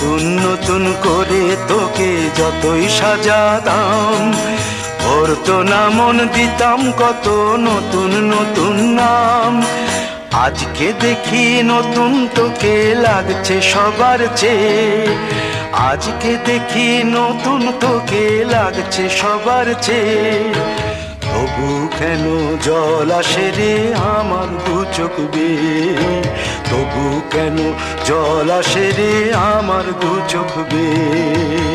নতুন নতুন করে তোকে যতই সাজাতাম, ভরতো না মন, দিতাম কত নতুন নতুন নাম। আজকে দেখি নতুন তোকে লাগছে সবার চেয়ে, আজকে দেখি নতুন তোকে লাগছে সবার চেয়ে। তবু কেন জল আসে রে আমার দু চোখ বেয়ে, তবু কেন জল আসে রে আমার দু চোখ বেয়ে।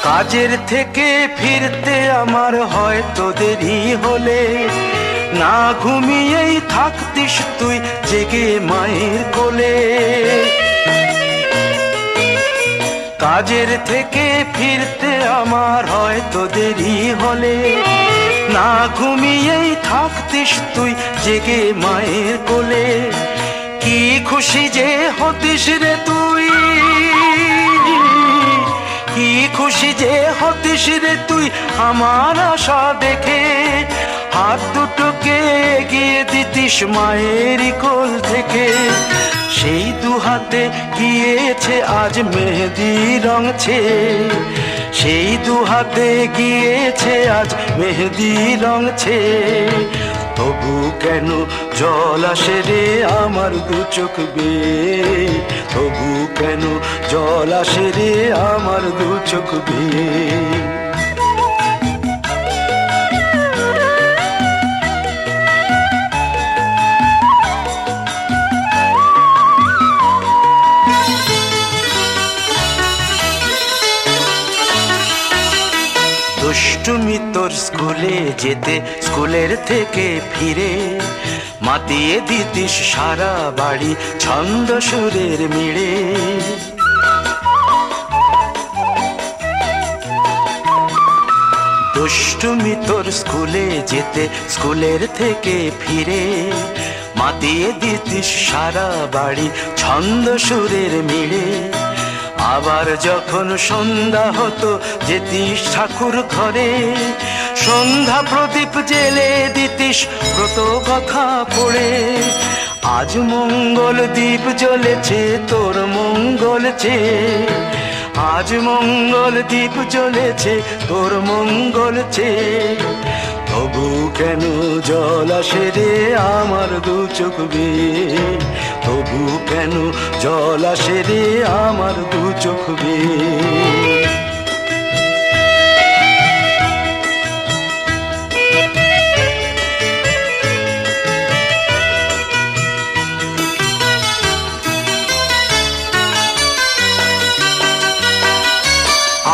কাজের থেকে ফিরতে আমার হয়তো দেরি হলে, না ঘুমিয়েই থাকতিস তুই জেগে মায়ের কোলে। কাজের থেকে ফিরতে আমার হয়তো দেরি হলে, না ঘুমিয়েই থাকতিস তুই জেগে মায়ের কোলে। কি খুশি যে হতিস রে তুই, কি খুশি যে হতিস রে তুই আমার আশা দেখে। হাত দুটোকে এগিয়ে দিতিস মায়ের কোল থেকে, সেই দু হাতে গিয়েছে আজ মেহেদি রং ছেয়ে, সেই দু হাতে গিয়েছে আজ মেহেদি রং ছেয়ে। তবু কেন জল আসে রে আমার দু চোখ বেয়ে, তবু কেন জল আসে রে আমার দু চোখ বেয়ে। দুষ্টুমি তোর স্কুলে যেতে, স্কুলের থেকে ফিরে মাতিয়ে দিতিস সারা বাড়ি ছন্দ সুরের মিড়ে। দুষ্টুমি তোর স্কুলে যেতে, স্কুলের থেকে ফিরে মাতিয়ে দিতিস সারা বাড়ি ছন্দ সুরের মিড়ে। আবার যখন সন্ধ্যা হতো যেতিস ঠাকুর ঘরে, সন্ধ্যা প্রদীপ জেলে দিতিস ব্রত কথা পড়ে। আজ মঙ্গল দ্বীপ জ্বলেছে তোর মঙ্গল চেয়ে, আজ মঙ্গল দ্বীপ জ্বলেছে তোর মঙ্গল চেয়ে। তবু কেন জল আসে রে আমার দু চোখ বেয়ে, তবু কেন জল আসে রে আমার দু চোখ বেয়ে।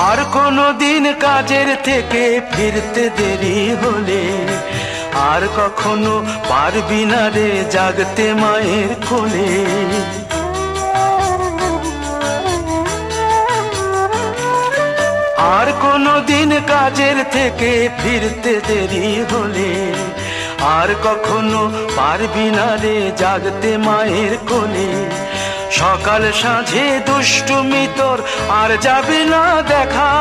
আর কোনো দিন কাজের থেকে ফিরতে দেরি হলে, আর কখনো পারবি না রে জাগতে মায়ের কোলে। আর কোনো দিন কাজের থেকে ফিরতে দেরি হলে, আর কখনো পারবি না রে জাগতে মায়ের কোলে। সকাল সাঁঝে দুষ্টুমি তোর আর যাবে না দেখা,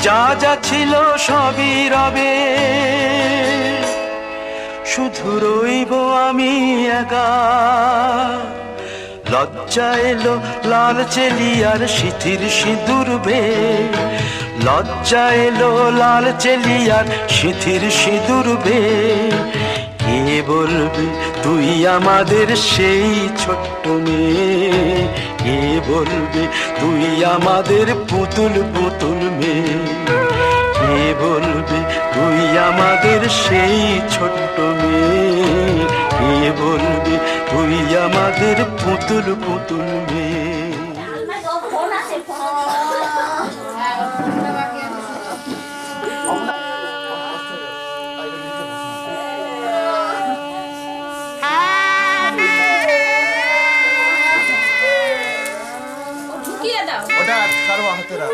যা যা ছিল সবই রবে, শুধু রইব আমি একা। লজ্জা এলো লাল চেলিয়ার সিথির সিঁদুর বেয়ে, লজ্জা এলো লাল চেলিয়ার সিথির সিঁদুর বেয়ে। কে বলবে তুই আমাদের সেই ছোট্ট মেয়ে, কে বলবে তুই আমাদের পুতুল পুতুল মেয়ে, কে বলবে তুই আমাদের সেই ছোট্ট মেয়ে, কে বলবে তুই আমাদের পুতুল পুতুল মেয়ে। ওটা কারো হাতে রাখ।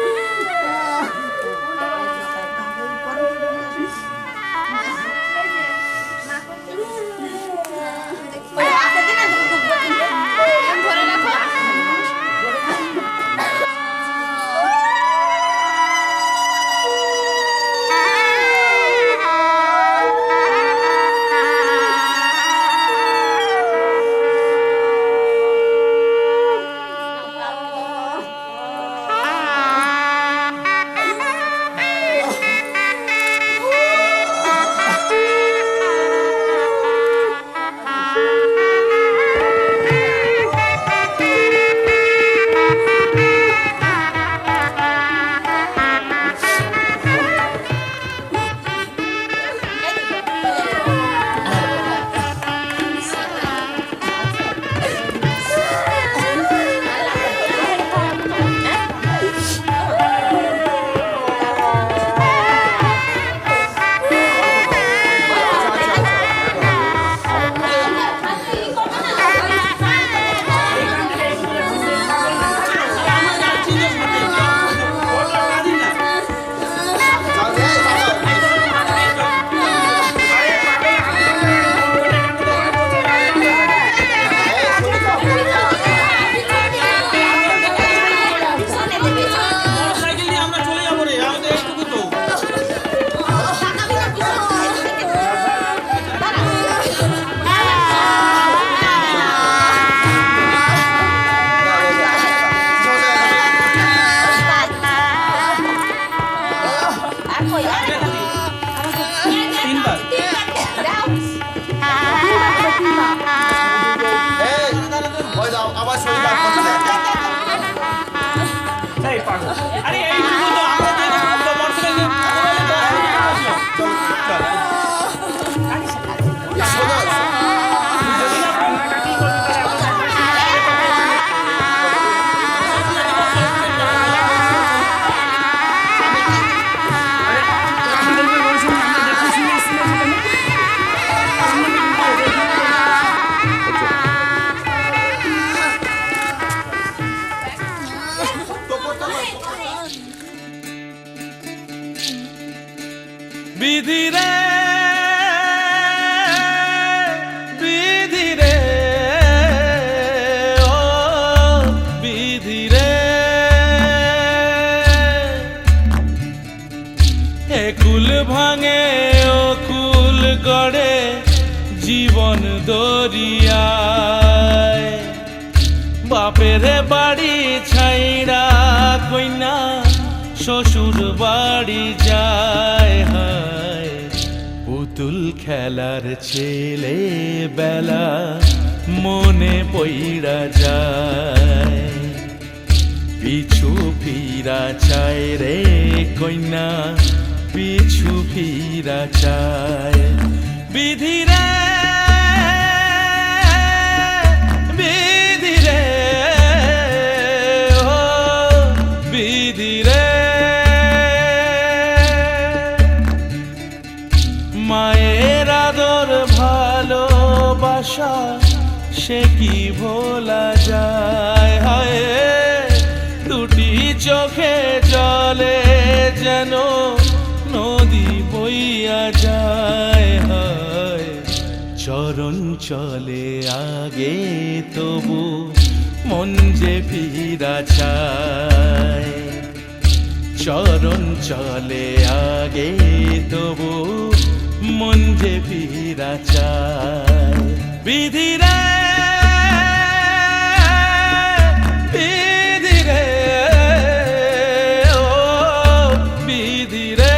বিধিরে বিধিরে ও বিধিরে একুল ভাঙে ও কুল গড়ে জীবন দরিয়ায় বাপের বাড়ি ছাইড়া কইনা শ্বশুর বাড়ি যায় হায় পুতুল খেলার ছেলে বেলা মনে পইড়া যায় পিছু ফিরা চায় রে কইনা পিছু ফিরা চায় বিধিরে বিধিরে ও বিধিরে মায়ের আদর ভালোবাসা সে কি ভোলা যায় হায় দুটি চোখে জলে যেন নদী বইয়া যায় হায় চরণ চলে আগে তবু মন যে ফিরা চায় চরণ চলে আগে তবু মন যে ফিরা চায় বিধিরে বিধিরে ও বিধিরে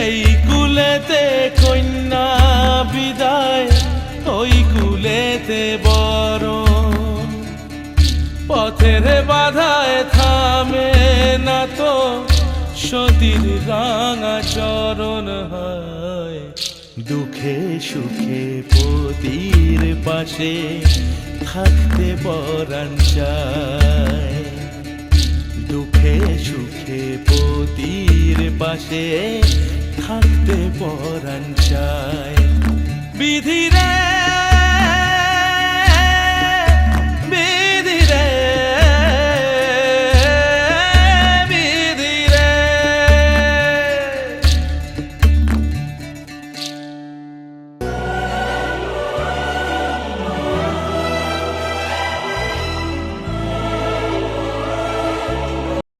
এই কুলেতে কন্যা বিদায় ওই কুলেতে বরণ পথের বাধায় থামে না তো সতীর রাঙা চরণ হয় দুঃখে সুখে পতির পাশে থাকতে পরাণ চায় দুঃখে সুখে পতির পাশে থাকতে পরাণ চায় বিধিরে